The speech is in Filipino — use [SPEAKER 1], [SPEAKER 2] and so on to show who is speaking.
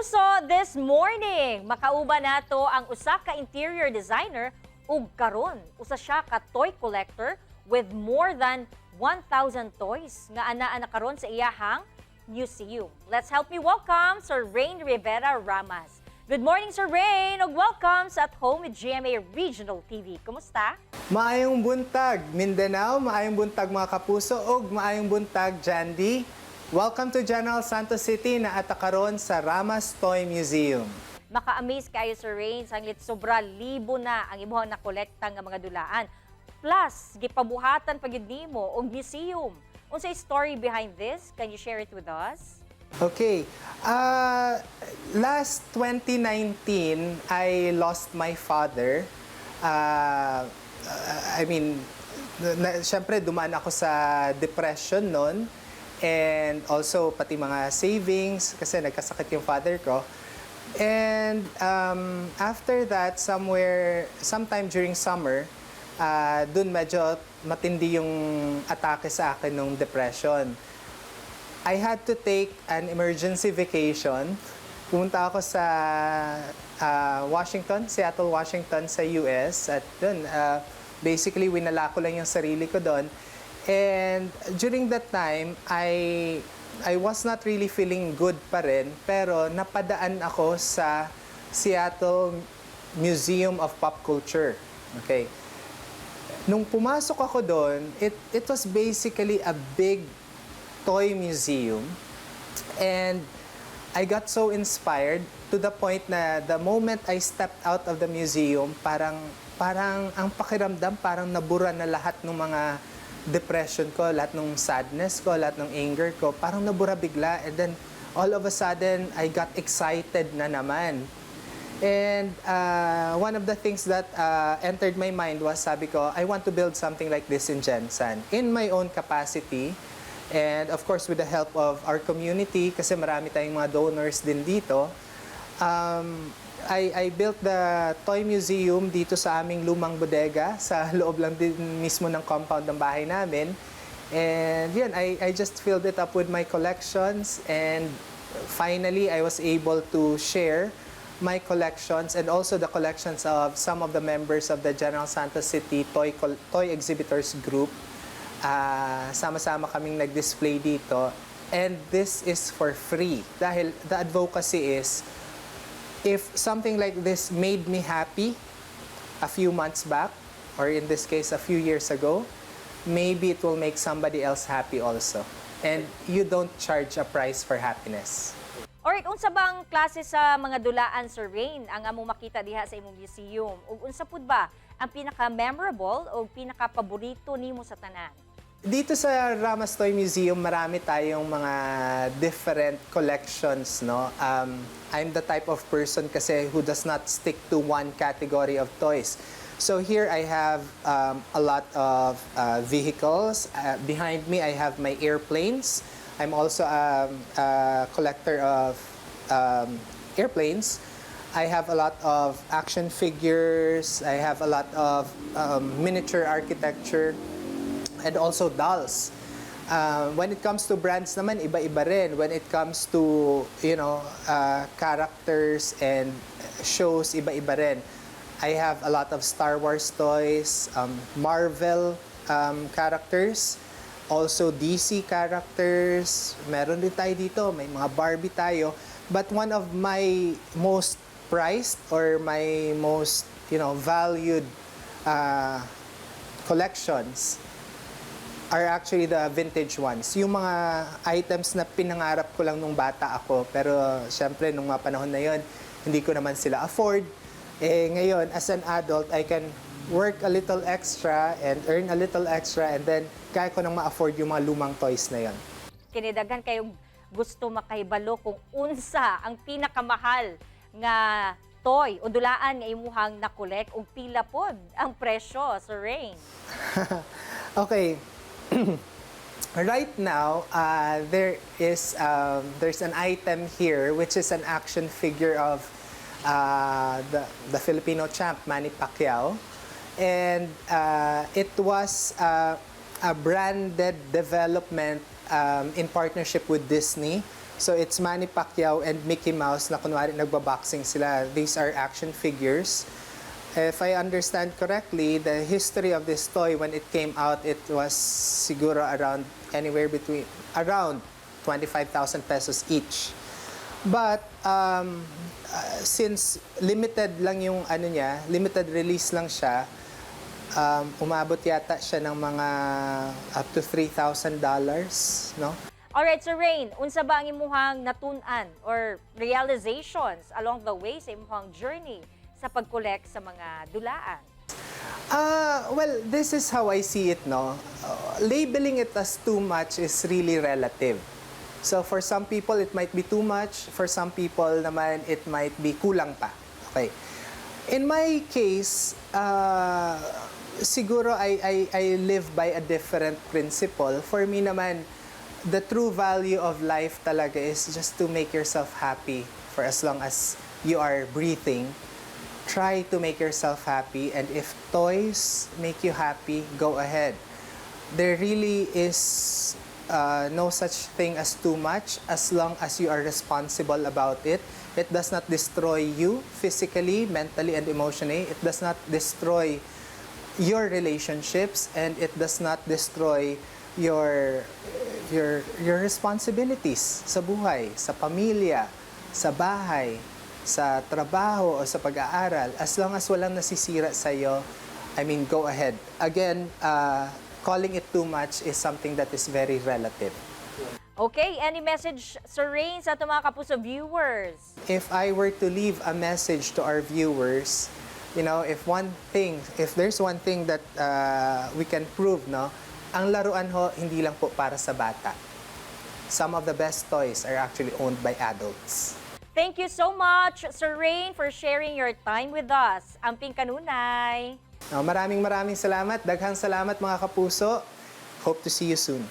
[SPEAKER 1] kapuso, this morning, makauba nato ang usa ka interior designer ug karon usa siya ka toy collector with more than 1,000 toys nga anaa na karon sa iyahang museum. Let's help me welcome Sir Rain Rivera Ramas. Good morning, Sir Rain, ug welcome sa At Home with GMA Regional TV. Kumusta?
[SPEAKER 2] Maayong buntag, Mindanao, maayong buntag mga kapuso, ug maayong buntag, Jandy. Welcome to General Santos City na atakaron sa Ramas Toy Museum.
[SPEAKER 1] Maka-amaze kayo, Sir Rain, sanglit sobra libo na ang imuhang nakolekta nga mga dulaan. Plus, gipabuhatan pa gyud nimo og museum. Unsay story behind this? Can you share it with us?
[SPEAKER 2] Okay, last 2019, I lost my father. Syempre dumaan ako sa depression noon. And also, pati mga savings, kasi nagkasakit yung father ko. And after that, sometime during summer, dun medyo matindi yung atake sa akin ng depression. I had to take an emergency vacation. Pumunta ako sa Seattle, Washington sa US. At dun, basically, winala ko lang yung sarili ko doon. And during that time, I was not really feeling good pa rin, pero napadaan ako sa Seattle Museum of Pop Culture. Okay. Nung pumasok ako doon, it was basically a big toy museum. And I got so inspired to the point na the moment I stepped out of the museum, parang ang pakiramdam, parang nabura na lahat ng mga depression ko, lahat ng sadness ko, lahat ng anger ko, parang nabura bigla. And then, all of a sudden, I got excited na naman. And one of the things that entered my mind was, sabi ko, I want to build something like this in Gensan, in my own capacity. And of course, with the help of our community, kasi marami tayong mga donors din dito, I built the toy museum dito sa aming lumang bodega, sa loob lang din mismo ng compound ng bahay namin. And yun, I just filled it up with my collections, and finally I was able to share my collections and also the collections of some of the members of the General Santos City Toy Exhibitors Group. Sama-sama kaming nag-display dito. And this is for free dahil the advocacy is, if something like this made me happy a few months back, or in this case, a few years ago, maybe it will make somebody else happy also. And you don't charge a price for happiness.
[SPEAKER 1] Alright, unsa bang klase sa mga dulaan, Sir Rain, ang among makita diha sa imong museum? Ug unsa pud ba ang pinaka-memorable o pinaka-paborito nimo sa tanan?
[SPEAKER 2] Dito sa Ramas Toy Museum, marami tayong mga different collections, no? I'm the type of person kasi who does not stick to one category of toys. So here I have a lot of vehicles. Behind me, I have my airplanes. I'm also a collector of airplanes. I have a lot of action figures. I have a lot of miniature architecture. And also dolls. When it comes to brands naman, iba-iba rin. When it comes to, characters and shows, iba-iba rin. I have a lot of Star Wars toys, Marvel characters, also DC characters. Meron din tayo dito, may mga Barbie tayo. But one of my most prized or my most, valued collections are actually the vintage ones. Yung mga items na pinangarap ko lang nung bata ako, pero syempre nung mga panahon na yon, hindi ko naman sila afford. Ngayon, as an adult, I can work a little extra and earn a little extra, and then kaya ko nang ma-afford yung mga lumang toys na yon.
[SPEAKER 1] Kinidagan kayong gusto makahibalo kung unsa ang pinakamahal nga toy o dulaan nga imuhang nakolek ug pila pod ang presyo, Sir Rain?
[SPEAKER 2] Okay. Right now, there's an item here which is an action figure of the Filipino champ Manny Pacquiao, and it was a branded development in partnership with Disney, So it's Manny Pacquiao and Mickey Mouse na kunwari nagbaboxing sila. These are action figures. If I understand correctly, the history of this toy when it came out, it was siguro around around 25,000 pesos each. But since limited lang yung ano niya, limited release lang siya, umabot yata siya ng mga up to $3,000, no?
[SPEAKER 1] Alright, Sir Rain, unsa ba ang imuhang natun-an or realizations along the way sa imuhang journey sa pag-collect sa mga dulaan?
[SPEAKER 2] Well, this is how I see it, no? Labeling it as too much is really relative. So for some people, it might be too much. For some people naman, it might be kulang pa. Okay. In my case, siguro I live by a different principle. For me naman, the true value of life talaga is just to make yourself happy for as long as you are breathing. Try to make yourself happy, and if toys make you happy, go ahead. There really is no such thing as too much as long as you are responsible about it. It does not destroy you physically, mentally, and emotionally. It does not destroy your relationships, and it does not destroy your responsibilities sa buhay, sa pamilya, sa bahay, sa trabaho o sa pag-aaral. As long as walang nasisira sa iyo, I mean, go ahead. Again, calling it too much is something that is very relative.
[SPEAKER 1] Okay, any message, Sir Rain, sa ating mga kapuso viewers?
[SPEAKER 2] If I were to leave a message to our viewers, you know, if there's one thing that we can prove, no, ang laruan ho, hindi lang po para sa bata. Some of the best toys are actually owned by adults.
[SPEAKER 1] Thank you so much, Sir Rain, for sharing your time with us. Amping kanunay.
[SPEAKER 2] Maraming salamat. Daghang salamat mga kapuso. Hope to see you soon.